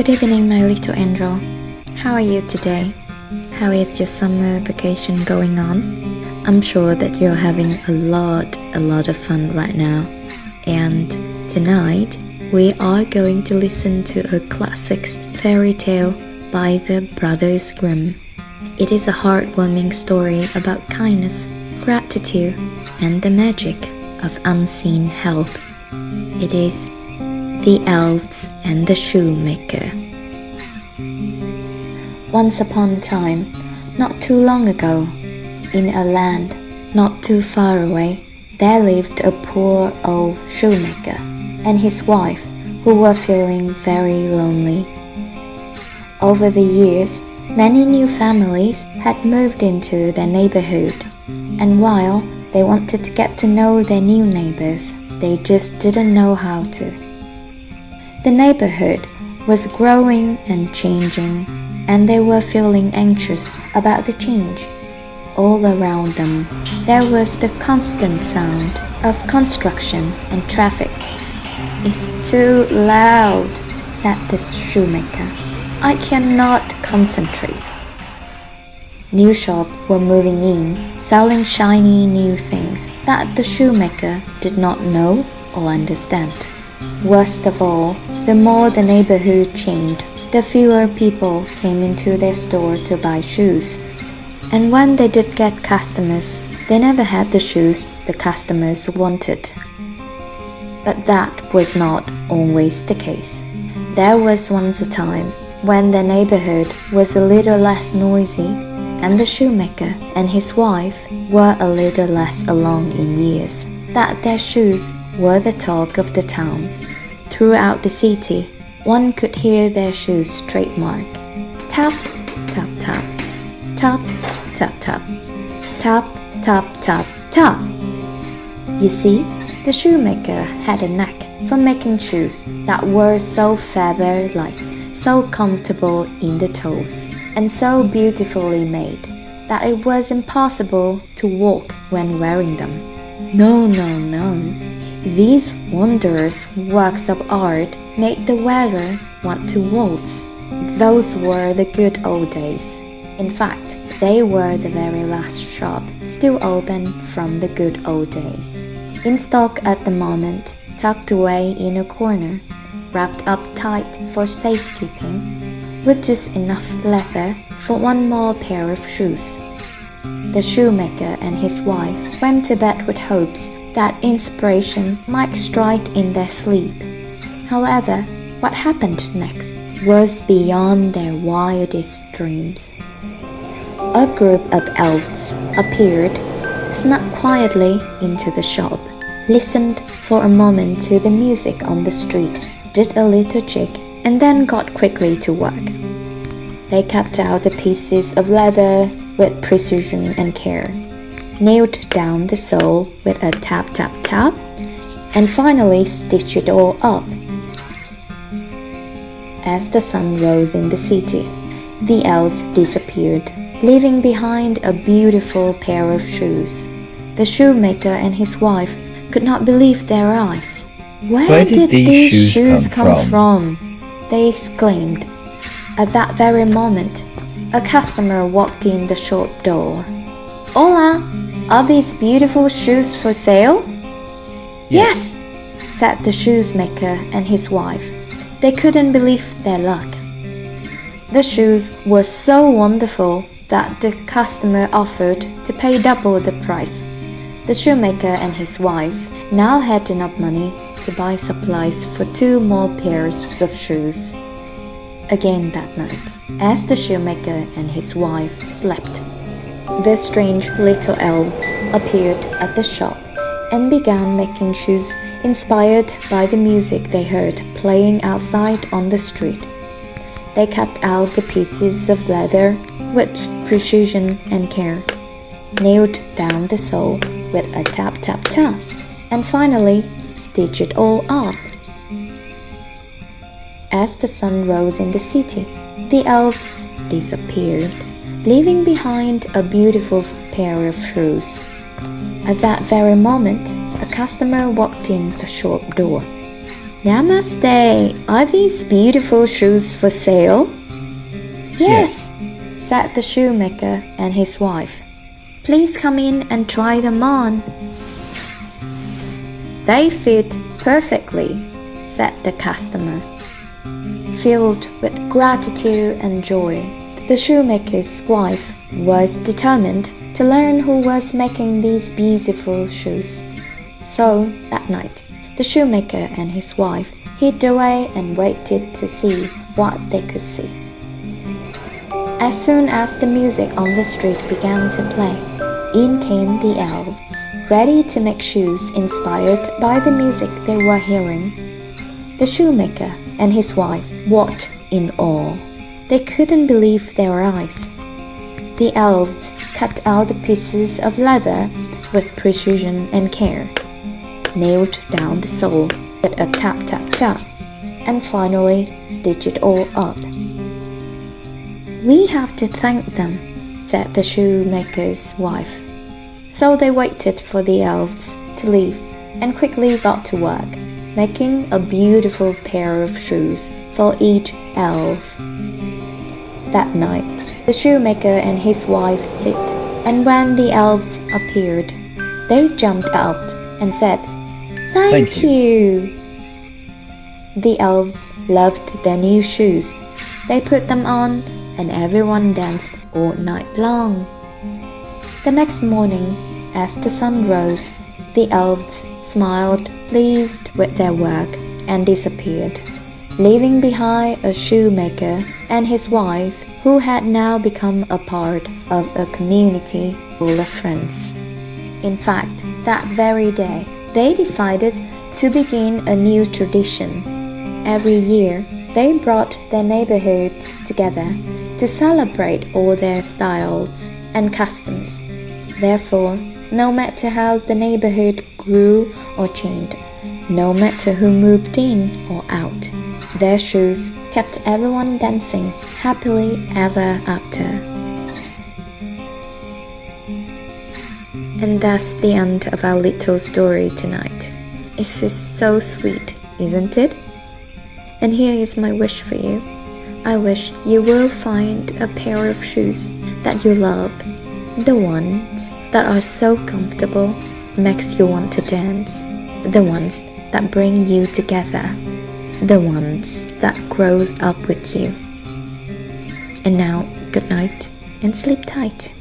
Good evening, my little angel. How are you today? How is your summer vacation going on? I'm sure that you're having a lot of fun right now. And tonight, we are going to listen to a classic fairy tale by the brothers Grimm. It is a heartwarming story about kindness, gratitude, and the magic of unseen help. It is The Elves and the Shoemaker. Once upon a time, not too long ago, in a land not too far away, there lived a poor old shoemaker and his wife who were feeling very lonely. Over the years, many new families had moved into their neighborhood, and while they wanted to get to know their new neighbors, they just didn't know how to. The neighborhood was growing and changing, and they were feeling anxious about the change. All around them, there was the constant sound of construction and traffic. "It's too loud," said the shoemaker. "I cannot concentrate." New shops were moving in, selling shiny new things that the shoemaker did not know or understand. Worst of all, the more the neighborhood changed, the fewer people came into their store to buy shoes. And when they did get customers, they never had the shoes the customers wanted. But that was not always the case. There was once a time when the neighborhood was a little less noisy, and the shoemaker and his wife were a little less along in years, that their shoes were the talk of the town. Throughout the city, one could hear their shoes trademark. Tap, tap, tap. Tap, tap, tap. Tap, tap, tap, tap. You see, the shoemaker had a knack for making shoes that were so feather-like, so comfortable in the toes, and so beautifully made that it was impossible to walk when wearing them. No. These wondrous works of art made the wearer want to waltz. Those were the good old days. In fact, they were the very last shop still open from the good old days. In stock at the moment, tucked away in a corner, wrapped up tight for safekeeping, with just enough leather for one more pair of shoes. The shoemaker and his wife went to bed with hopes that inspiration might strike in their sleep. However, what happened next was beyond their wildest dreams. A group of elves appeared, snuck quietly into the shop, listened for a moment to the music on the street, did a little jig, and then got quickly to work. They cut out the pieces of leather with precision and care, nailed down the sole with a tap tap tap, and finally stitched it all up. As the sun rose in the city, the elves disappeared, leaving behind a beautiful pair of shoes. The shoemaker and his wife could not believe their eyes. Where did these shoes come from? They exclaimed. At that very moment, a customer walked in the shop door. "Hola! Are these beautiful shoes for sale?" Yes, said the shoemaker and his wife. They couldn't believe their luck. The shoes were so wonderful that the customer offered to pay double the price. The shoemaker and his wife now had enough money to buy supplies for 2 more pairs of shoes. Again that night, as the shoemaker and his wife slept, the strange little elves appeared at the shop and began making shoes inspired by the music they heard playing outside on the street. They cut out the pieces of leather with precision and care, nailed down the sole with a tap tap tap, and finally stitched it all up. As the sun rose in the city, the elves disappeared, leaving behind a beautiful pair of shoes. At that very moment, a customer walked in the shop door. Namaste, are these beautiful shoes for sale? Yes, said the shoemaker and his wife. Please come in and try them on. They fit perfectly, said the customer. Filled with gratitude and joy, the shoemaker's wife was determined to learn who was making these beautiful shoes. So, that night, the shoemaker and his wife hid away and waited to see what they could see. As soon as the music on the street began to play, in came the elves, ready to make shoes inspired by the music they were hearing. The shoemaker and his wife walked in awe. They couldn't believe their eyes. The elves cut out the pieces of leather with precision and care, nailed down the sole with a tap tap tap, and finally stitched it all up. We have to thank them, said the shoemaker's wife. So they waited for the elves to leave and quickly got to work, making a beautiful pair of shoes for each elf. That night, the shoemaker and his wife hid, and when the elves appeared, they jumped out and said, Thank you! The elves loved their new shoes. They put them on, and everyone danced all night long. The next morning, as the sun rose, the elves smiled, pleased with their work, and disappeared, leaving behind a shoemaker and his wife who had now become a part of a community full of friends. In fact, that very day, they decided to begin a new tradition. Every year, they brought their neighborhoods together to celebrate all their styles and customs. Therefore, no matter how the neighborhood grew or changed, no matter who moved in or out, their shoes kept everyone dancing happily ever after. And that's the end of our little story tonight. It's just so sweet, isn't it? And here is my wish for you. I wish you will find a pair of shoes that you love, the ones that are so comfortable, makes you want to dance, the ones that bring you together, the ones that grows up with you. And now, good night and sleep tight.